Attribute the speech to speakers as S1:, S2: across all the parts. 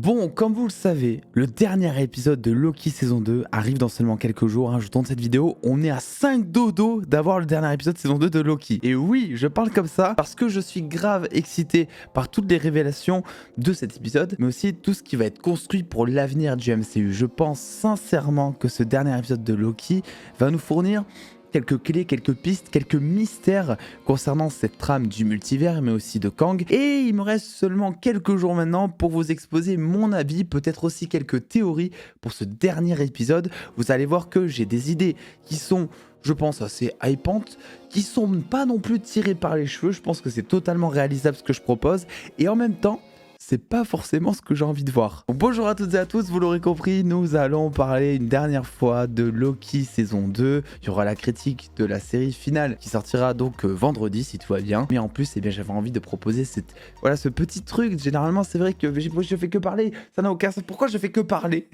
S1: Bon, comme vous le savez, le dernier épisode de Loki saison 2 arrive dans seulement quelques jours. Je tourne cette vidéo, on est à 5 dodo d'avoir le dernier épisode saison 2 de Loki. Et oui, je parle comme ça parce que je suis grave excité par toutes les révélations de cet épisode, mais aussi tout ce qui va être construit pour l'avenir du MCU. Je pense sincèrement que ce dernier épisode de Loki va nous fournir quelques clés, quelques pistes, quelques mystères concernant cette trame du multivers, mais aussi de Kang. Et il me reste seulement quelques jours maintenant pour vous exposer mon avis, peut-être aussi quelques théories pour ce dernier épisode. Vous allez voir que j'ai des idées qui sont, je pense, assez hypantes, qui sont pas non plus tirées par les cheveux. Je pense que c'est totalement réalisable ce que je propose. Et en même temps, c'est pas forcément ce que j'ai envie de voir. Donc bonjour à toutes et à tous, vous l'aurez compris, nous allons parler une dernière fois de Loki saison 2. Il y aura la critique de la série finale qui sortira donc vendredi si tout va bien. Mais en plus, eh bien, j'avais envie de proposer ce petit truc. Généralement, c'est vrai que je fais que parler, ça n'a aucun sens. Pourquoi je fais que parler?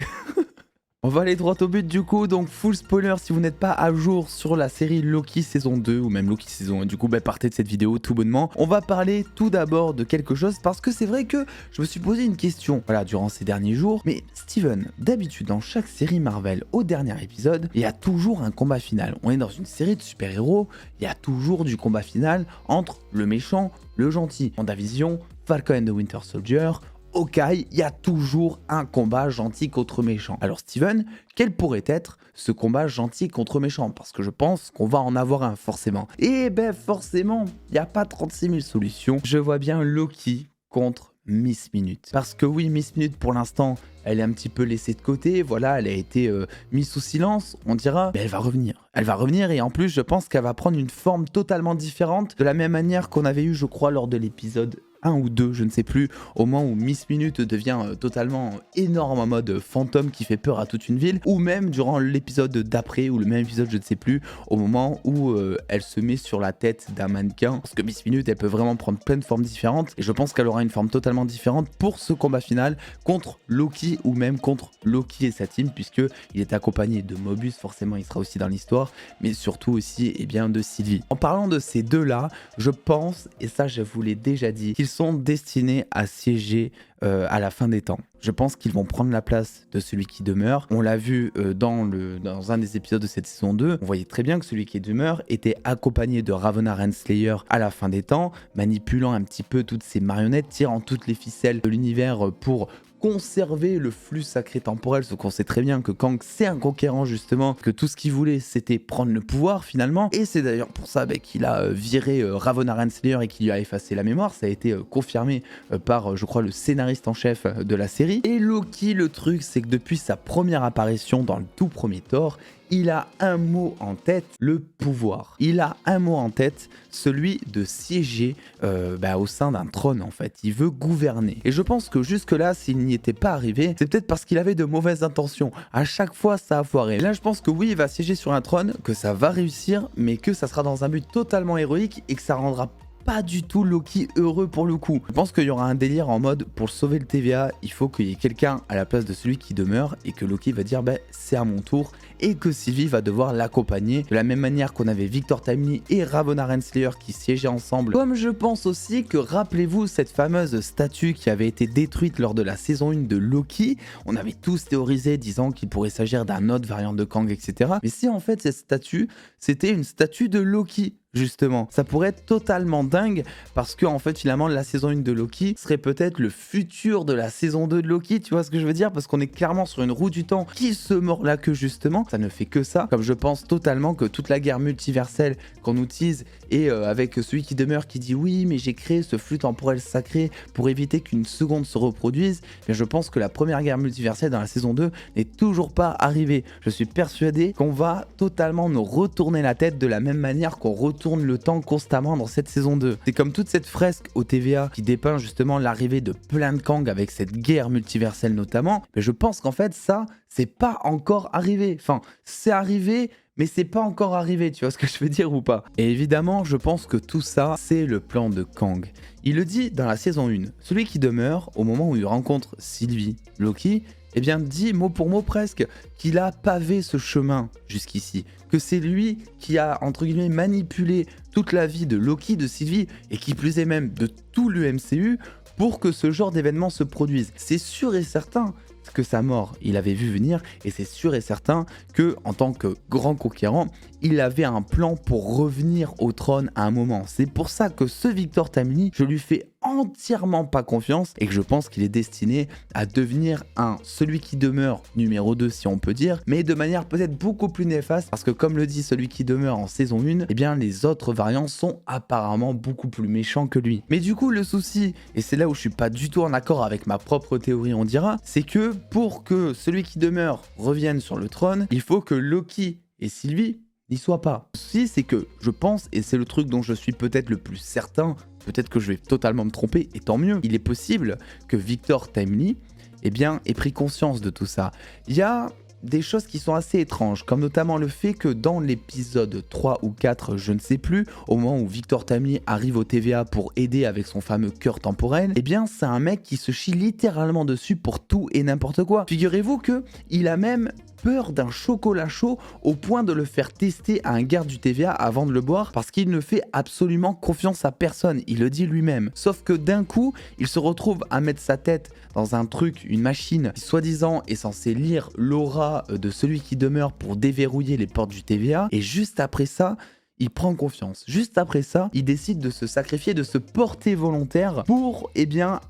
S1: On va aller droit au but du coup, donc full spoiler si vous n'êtes pas à jour sur la série Loki saison 2 ou même Loki saison 1, du coup partez de cette vidéo tout bonnement. On va parler tout d'abord de quelque chose parce que c'est vrai que je me suis posé une question durant ces derniers jours. Mais Steven, d'habitude dans chaque série Marvel au dernier épisode, il y a toujours un combat final. On est dans une série de super-héros, il y a toujours du combat final entre le méchant, le gentil. WandaVision, Falcon and the Winter Soldier, Hawkeye, il y a toujours un combat gentil contre méchant. Alors Steven, quel pourrait être ce combat gentil contre méchant? Parce que je pense qu'on va en avoir un forcément. Et forcément, il n'y a pas 36 000 solutions. Je vois bien Loki contre Miss Minute. Parce que oui, Miss Minute pour l'instant, elle est un petit peu laissée de côté, voilà, elle a été mise sous silence, on dira, mais elle va revenir. Elle va revenir et en plus, je pense qu'elle va prendre une forme totalement différente, de la même manière qu'on avait eu, je crois, lors de l'épisode 1 ou 2, je ne sais plus, au moment où Miss Minute devient totalement énorme en mode fantôme qui fait peur à toute une ville, ou même durant l'épisode d'après, ou le même épisode, je ne sais plus, au moment où elle se met sur la tête d'un mannequin, parce que Miss Minute, elle peut vraiment prendre plein de formes différentes, et je pense qu'elle aura une forme totalement différente pour ce combat final contre Loki, ou même contre Loki et sa team, puisque il est accompagné de Mobius, forcément il sera aussi dans l'histoire, mais surtout aussi de Sylvie. En parlant de ces deux-là, je pense, et ça je vous l'ai déjà dit, qu'ils sont destinés à siéger à la fin des temps. Je pense qu'ils vont prendre la place de celui qui demeure. On l'a vu dans un des épisodes de cette saison 2. On voyait très bien que celui qui demeure était accompagné de Ravonna Renslayer à la fin des temps, manipulant un petit peu toutes ces marionnettes, tirant toutes les ficelles de l'univers pour conserver le flux sacré temporel, ce qu'on sait très bien que Kang c'est un conquérant justement, que tout ce qu'il voulait c'était prendre le pouvoir finalement, et c'est d'ailleurs pour ça qu'il a viré Ravonna Renslayer et qu'il lui a effacé la mémoire. Ça a été confirmé par je crois le scénariste en chef de la série. Et Loki, le truc c'est que depuis sa première apparition dans le tout premier Thor, il a un mot en tête, le pouvoir. Il a un mot en tête, celui de siéger au sein d'un trône en fait. Il veut gouverner. Et je pense que jusque là, s'il n'y était pas arrivé, c'est peut-être parce qu'il avait de mauvaises intentions. À chaque fois, ça a foiré. Et là, je pense que oui, il va siéger sur un trône, que ça va réussir, mais que ça sera dans un but totalement héroïque et que ça rendra pas du tout Loki heureux pour le coup. Je pense qu'il y aura un délire en mode pour sauver le TVA, il faut qu'il y ait quelqu'un à la place de celui qui demeure et que Loki va dire c'est à mon tour, et que Sylvie va devoir l'accompagner de la même manière qu'on avait Victor Timely et Ravonna Renslayer qui siégeaient ensemble. Comme je pense aussi que, rappelez-vous cette fameuse statue qui avait été détruite lors de la saison 1 de Loki, on avait tous théorisé disant qu'il pourrait s'agir d'un autre variant de Kang, etc. Mais si en fait cette statue c'était une statue de Loki, justement, ça pourrait être totalement dingue parce que en fait finalement la saison 1 de Loki serait peut-être le futur de la saison 2 de Loki, tu vois ce que je veux dire, parce qu'on est clairement sur une roue du temps qui se mord là que justement ça ne fait que ça, comme je pense totalement que toute la guerre multiverselle qu'on utilise et avec celui qui demeure qui dit oui mais j'ai créé ce flux temporel sacré pour éviter qu'une seconde se reproduise, mais je pense que la première guerre multiverselle dans la saison 2 n'est toujours pas arrivée. Je suis persuadé qu'on va totalement nous retourner la tête de la même manière qu'on retourne le temps constamment dans cette saison 2. C'est comme toute cette fresque au TVA qui dépeint justement l'arrivée de plein de Kang avec cette guerre multiverselle notamment, mais je pense qu'en fait ça c'est pas encore arrivé. Enfin, c'est arrivé, mais c'est pas encore arrivé, tu vois ce que je veux dire ou pas? Et évidemment, je pense que tout ça, c'est le plan de Kang. Il le dit dans la saison 1. Celui qui demeure, au moment où il rencontre Sylvie, Loki, dit mot pour mot presque qu'il a pavé ce chemin jusqu'ici, que c'est lui qui a entre guillemets manipulé toute la vie de Loki, de Sylvie et qui plus est même de tout le MCU pour que ce genre d'événement se produise. C'est sûr et certain que sa mort, il avait vu venir, et c'est sûr et certain que, en tant que grand conquérant, il avait un plan pour revenir au trône à un moment. C'est pour ça que ce Victor Tamini, je lui fais entièrement pas confiance et que je pense qu'il est destiné à devenir celui qui demeure numéro 2 si on peut dire, mais de manière peut-être beaucoup plus néfaste parce que comme le dit celui qui demeure en saison 1, eh bien les autres variants sont apparemment beaucoup plus méchants que lui. Mais du coup le souci, et c'est là où je suis pas du tout en accord avec ma propre théorie on dira, c'est que pour que celui qui demeure revienne sur le trône, il faut que Loki et Sylvie n'y soient pas. Le souci c'est que je pense, et c'est le truc dont je suis peut-être le plus certain, peut-être que je vais totalement me tromper, et tant mieux, il est possible que Victor Timely ait pris conscience de tout ça. Il y a des choses qui sont assez étranges, comme notamment le fait que dans l'épisode 3 ou 4, je ne sais plus, au moment où Victor Timely arrive au TVA pour aider avec son fameux cœur temporel, eh bien c'est un mec qui se chie littéralement dessus pour tout et n'importe quoi. Figurez-vous que il a même peur d'un chocolat chaud au point de le faire tester à un garde du TVA avant de le boire parce qu'il ne fait absolument confiance à personne, il le dit lui-même. Sauf que d'un coup, il se retrouve à mettre sa tête dans un truc, une machine qui soi-disant est censée lire l'aura de celui qui demeure pour déverrouiller les portes du TVA et juste après ça, il prend confiance. Juste après ça, il décide de se sacrifier, de se porter volontaire pour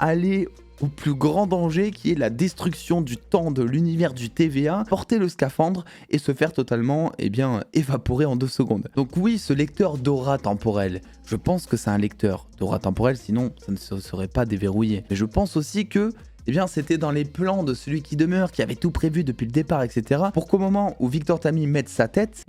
S1: aller au plus grand danger qui est la destruction du temps de l'univers du TVA, porter le scaphandre et se faire totalement évaporer en 2 secondes. Donc oui, ce lecteur d'aura temporelle, je pense que c'est un lecteur d'aura temporelle, sinon ça ne se serait pas déverrouillé. Mais je pense aussi que c'était dans les plans de celui qui demeure, qui avait tout prévu depuis le départ, etc. Pour qu'au moment où Victor Timely mette sa tête,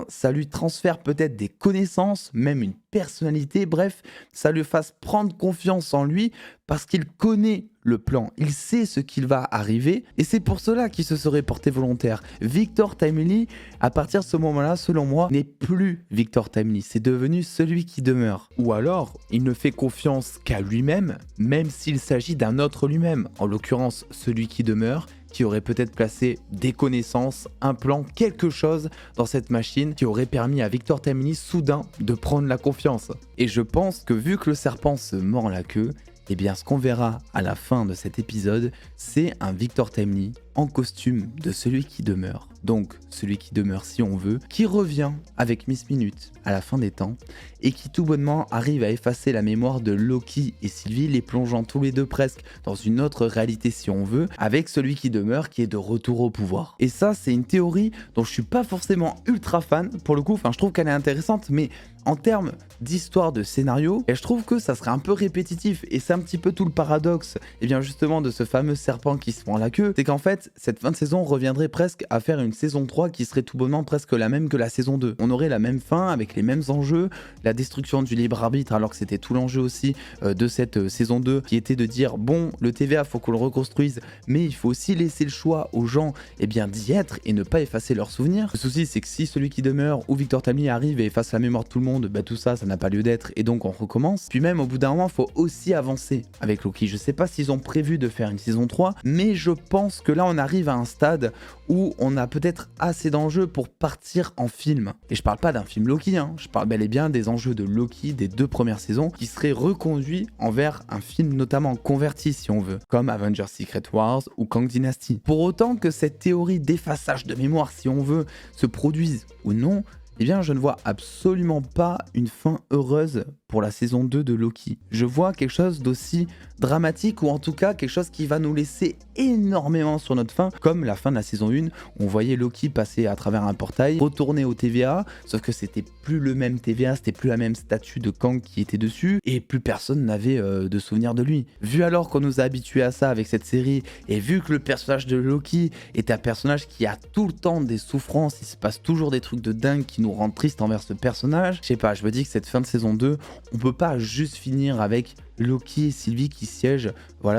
S1: ça lui transfère peut-être des connaissances, même une personnalité, bref, ça lui fasse prendre confiance en lui parce qu'il connaît le plan, il sait ce qu'il va arriver et c'est pour cela qu'il se serait porté volontaire. Victor Timely, à partir de ce moment-là, selon moi, n'est plus Victor Timely, c'est devenu celui qui demeure. Ou alors, il ne fait confiance qu'à lui-même, même s'il s'agit d'un autre lui-même, en l'occurrence celui qui demeure, qui aurait peut-être placé des connaissances, un plan, quelque chose dans cette machine qui aurait permis à Victor Timely soudain de prendre la confiance. Et je pense que vu que le serpent se mord la queue, ce qu'on verra à la fin de cet épisode, c'est un Victor Timely en costume de celui qui demeure. Donc celui qui demeure si on veut, qui revient avec Miss Minute à la fin des temps et qui tout bonnement arrive à effacer la mémoire de Loki et Sylvie, les plongeant tous les deux presque dans une autre réalité si on veut, avec celui qui demeure qui est de retour au pouvoir. Et ça c'est une théorie dont je suis pas forcément ultra fan pour le coup, je trouve qu'elle est intéressante, mais en termes d'histoire de scénario, et je trouve que ça serait un peu répétitif et c'est un petit peu tout le paradoxe justement de ce fameux serpent qui se prend la queue, c'est qu'en fait cette fin de saison reviendrait presque à faire une saison 3 qui serait tout bonnement presque la même que la saison 2. On aurait la même fin avec les mêmes enjeux, la destruction du libre arbitre alors que c'était tout l'enjeu aussi de cette saison 2 qui était de dire bon le TVA faut qu'on le reconstruise mais il faut aussi laisser le choix aux gens d'y être et ne pas effacer leurs souvenirs. Le souci c'est que si celui qui demeure ou Victor Timely arrive et efface la mémoire de tout le monde, tout ça n'a pas lieu d'être et donc on recommence. Puis même au bout d'un moment il faut aussi avancer avec Loki. Je sais pas s'ils ont prévu de faire une saison 3 mais je pense que là on arrive à un stade où on a peut-être assez d'enjeux pour partir en film. Et je parle pas d'un film Loki, je parle bel et bien des enjeux de Loki des 2 premières saisons qui seraient reconduits envers un film notamment converti si on veut, comme Avengers Secret Wars ou Kang Dynasty. Pour autant que cette théorie d'effaçage de mémoire si on veut se produise ou non, je ne vois absolument pas une fin heureuse pour la saison 2 de Loki. Je vois quelque chose d'aussi dramatique ou en tout cas quelque chose qui va nous laisser énormément sur notre faim, comme la fin de la saison 1, on voyait Loki passer à travers un portail, retourner au TVA, sauf que c'était plus le même TVA, c'était plus la même statue de Kang qui était dessus, et plus personne n'avait de souvenir de lui. Vu alors qu'on nous a habitués à ça avec cette série, et vu que le personnage de Loki est un personnage qui a tout le temps des souffrances, il se passe toujours des trucs de dingue qui nous rendent tristes envers ce personnage, je sais pas, je me dis que cette fin de saison 2, on peut pas juste finir avec Loki et Sylvie qui siègent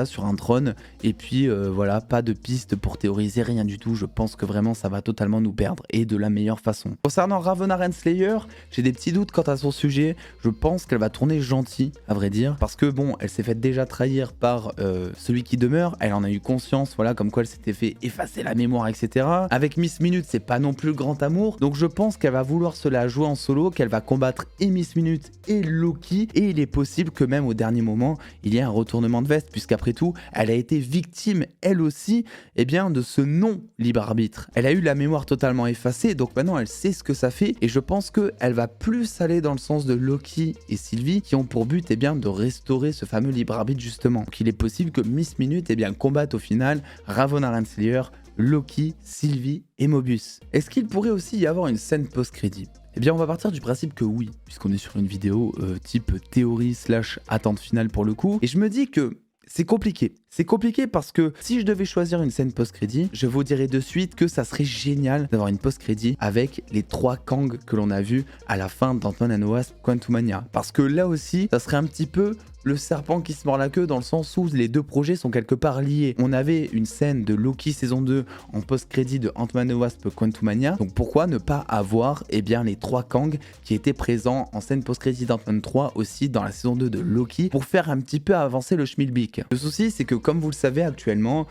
S1: sur un trône et puis pas de piste pour théoriser, rien du tout. Je pense que vraiment ça va totalement nous perdre et de la meilleure façon. Concernant Ravonna Renslayer, j'ai des petits doutes quant à son sujet. Je pense qu'elle va tourner gentille à vrai dire parce que bon, elle s'est fait déjà trahir par celui qui demeure, elle en a eu conscience, comme quoi elle s'était fait effacer la mémoire, etc. Avec Miss Minute, c'est pas non plus le grand amour, donc je pense qu'elle va vouloir se la jouer en solo, qu'elle va combattre et Miss Minute et Loki, et il est possible que même au dernier moment moment, il y a un retournement de veste, puisqu'après tout, elle a été victime, elle aussi, de ce non-libre arbitre. Elle a eu la mémoire totalement effacée, donc maintenant elle sait ce que ça fait, et je pense qu'elle va plus aller dans le sens de Loki et Sylvie, qui ont pour but de restaurer ce fameux libre arbitre justement. Donc il est possible que Miss Minute combatte au final Ravonna Renslayer, Loki, Sylvie et Mobius. Est-ce qu'il pourrait aussi y avoir une scène post-crédit ? On va partir du principe que oui, puisqu'on est sur une vidéo type théorie / attente finale pour le coup, et je me dis que c'est compliqué. C'est compliqué parce que si je devais choisir une scène post-crédit, je vous dirais de suite que ça serait génial d'avoir une post-crédit avec les 3 Kang que l'on a vus à la fin d'Ant-Man and the Wasp Quantumania. Parce que là aussi, ça serait un petit peu le serpent qui se mord la queue dans le sens où les deux projets sont quelque part liés. On avait une scène de Loki saison 2 en post-crédit de Ant-Man and the Wasp Quantumania, donc pourquoi ne pas avoir les 3 Kang qui étaient présents en scène post-crédit d'Ant-Man 3 aussi dans la saison 2 de Loki pour faire un petit peu avancer le schmilblick. Le souci c'est que comme vous le savez actuellement,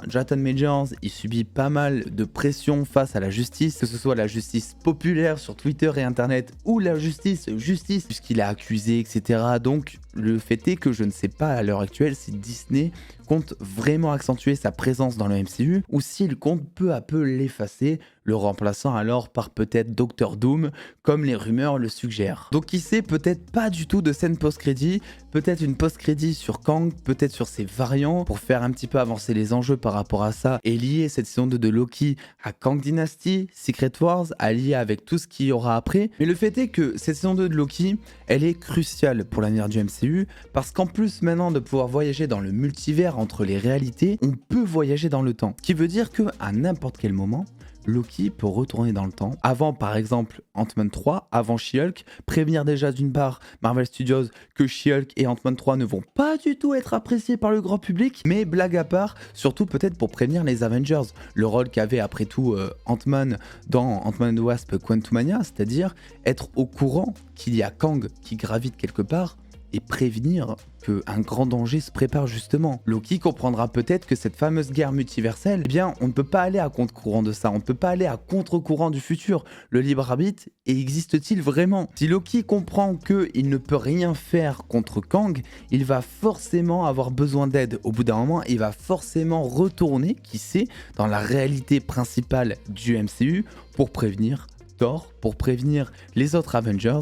S1: Jonathan Majors, il subit pas mal de pression face à la justice, que ce soit la justice populaire sur Twitter et Internet ou la justice, puisqu'il est accusé, etc. Donc, le fait est que je ne sais pas à l'heure actuelle si Disney compte vraiment accentuer sa présence dans le MCU ou s'il compte peu à peu l'effacer, le remplaçant alors par peut-être Doctor Doom, comme les rumeurs le suggèrent. Donc qui sait, peut-être pas du tout de scène post-crédit, peut-être une post-crédit sur Kang, peut-être sur ses variants, pour faire un petit peu avancer les enjeux par rapport à ça, et lier cette saison 2 de Loki à Kang Dynasty, Secret Wars, à lier avec tout ce qu'il y aura après. Mais le fait est que cette saison 2 de Loki, elle est cruciale pour l'avenir du MCU, parce qu'en plus maintenant de pouvoir voyager dans le multivers entre les réalités, on peut voyager dans le temps. Ce qui veut dire qu'à n'importe quel moment, Loki peut retourner dans le temps, avant par exemple Ant-Man 3, avant She-Hulk, prévenir déjà d'une part Marvel Studios que She-Hulk et Ant-Man 3 ne vont pas du tout être appréciés par le grand public, mais blague à part, surtout peut-être pour prévenir les Avengers, le rôle qu'avait après tout Ant-Man dans Ant-Man and the Wasp Quantumania, c'est-à-dire être au courant qu'il y a Kang qui gravite quelque part, et prévenir qu'un grand danger se prépare justement. Loki comprendra peut-être que cette fameuse guerre multiverselle, on ne peut pas aller à contre-courant de ça, on ne peut pas aller à contre-courant du futur. Le libre arbitre existe-t-il vraiment? Si Loki comprend qu'il ne peut rien faire contre Kang, il va forcément avoir besoin d'aide. Au bout d'un moment, il va forcément retourner, qui sait, dans la réalité principale du MCU pour prévenir Thor, pour prévenir les autres Avengers,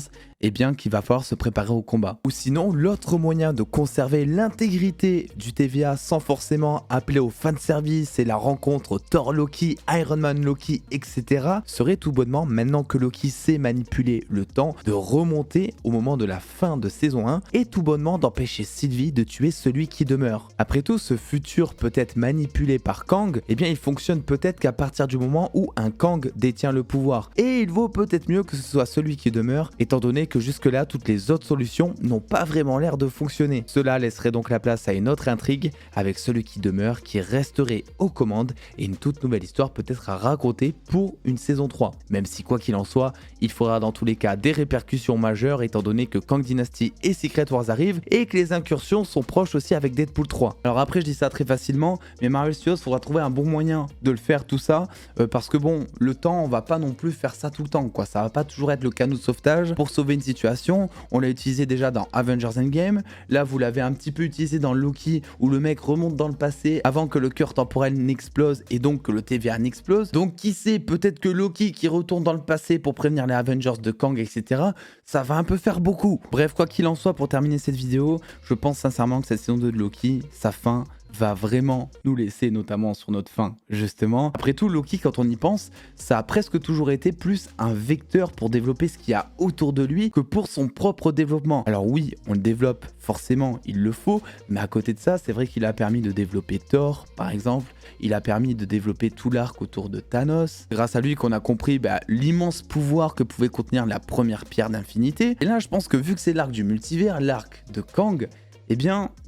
S1: qu'il va falloir se préparer au combat. Ou sinon, l'autre moyen de conserver l'intégrité du TVA sans forcément appeler au fanservice et la rencontre Thor-Loki, Iron Man-Loki, etc. serait tout bonnement, maintenant que Loki sait manipuler le temps, de remonter au moment de la fin de saison 1 et tout bonnement d'empêcher Sylvie de tuer celui qui demeure. Après tout, ce futur peut être manipulé par Kang, il fonctionne peut-être qu'à partir du moment où un Kang détient le pouvoir. Et il vaut peut-être mieux que ce soit celui qui demeure, étant donné que jusque-là, toutes les autres solutions n'ont pas vraiment l'air de fonctionner. Cela laisserait donc la place à une autre intrigue, avec celui qui demeure, qui resterait aux commandes, et une toute nouvelle histoire peut-être à raconter pour une saison 3. Même si quoi qu'il en soit, il faudra dans tous les cas des répercussions majeures, étant donné que Kang Dynasty et Secret Wars arrivent, et que les incursions sont proches aussi avec Deadpool 3. Alors après, je dis ça très facilement, mais Marvel Studios, faudra trouver un bon moyen de le faire tout ça, parce que le temps, on va pas non plus faire ça tout le temps, quoi. Ça va pas toujours être le canot de sauvetage pour sauver une situation. On l'a utilisé déjà dans Avengers Endgame. Là, vous l'avez un petit peu utilisé dans Loki, où le mec remonte dans le passé avant que le cœur temporel n'explose et donc que le TVA n'explose. Donc, qui sait, peut-être que Loki qui retourne dans le passé pour prévenir les Avengers de Kang, etc. Ça va un peu faire beaucoup. Bref, quoi qu'il en soit, pour terminer cette vidéo, je pense sincèrement que cette saison 2 de Loki, sa fin va vraiment nous laisser, notamment sur notre fin, justement. Après tout, Loki, quand on y pense, ça a presque toujours été plus un vecteur pour développer ce qu'il y a autour de lui que pour son propre développement. Alors oui, on le développe, forcément, il le faut, mais à côté de ça, c'est vrai qu'il a permis de développer Thor, par exemple. Il a permis de développer tout l'arc autour de Thanos. Grâce à lui qu'on a compris l'immense pouvoir que pouvait contenir la première pierre d'infinité. Et là, je pense que vu que c'est l'arc du multivers, l'arc de Kang,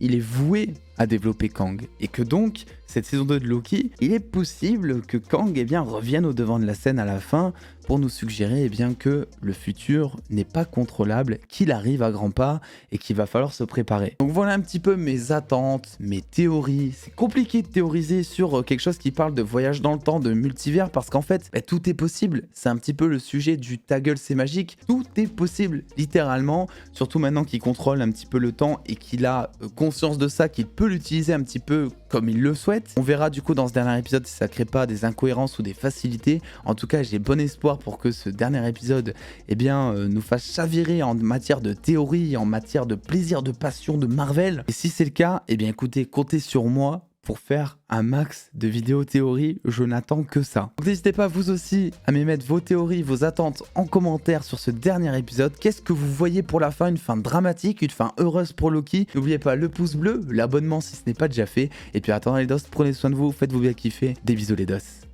S1: il est voué à développer Kang. Et que donc, cette saison 2 de Loki, il est possible que Kang revienne au devant de la scène à la fin pour nous suggérer que le futur n'est pas contrôlable, qu'il arrive à grands pas et qu'il va falloir se préparer. Donc voilà un petit peu mes attentes, mes théories. C'est compliqué de théoriser sur quelque chose qui parle de voyage dans le temps, de multivers, parce qu'en fait, tout est possible. C'est un petit peu le sujet du ta gueule c'est magique. Tout est possible, littéralement, surtout maintenant qu'il contrôle un petit peu le temps et qu'il a conscience de ça, qu'il peut l'utiliser un petit peu comme il le souhaite. On verra du coup dans ce dernier épisode si ça crée pas des incohérences ou des facilités. En tout cas, j'ai bon espoir pour que ce dernier épisode nous fasse chavirer en matière de théorie, en matière de plaisir, de passion, de Marvel. Et si c'est le cas, écoutez, comptez sur moi pour faire un max de vidéos théories, je n'attends que ça. Donc n'hésitez pas vous aussi à m'émettre vos théories, vos attentes en commentaire sur ce dernier épisode. Qu'est-ce que vous voyez pour la fin? Une fin dramatique, une fin heureuse pour Loki? N'oubliez pas le pouce bleu, l'abonnement si ce n'est pas déjà fait. Et puis attendant les dos, prenez soin de vous, faites-vous bien kiffer. Des bisous les dos.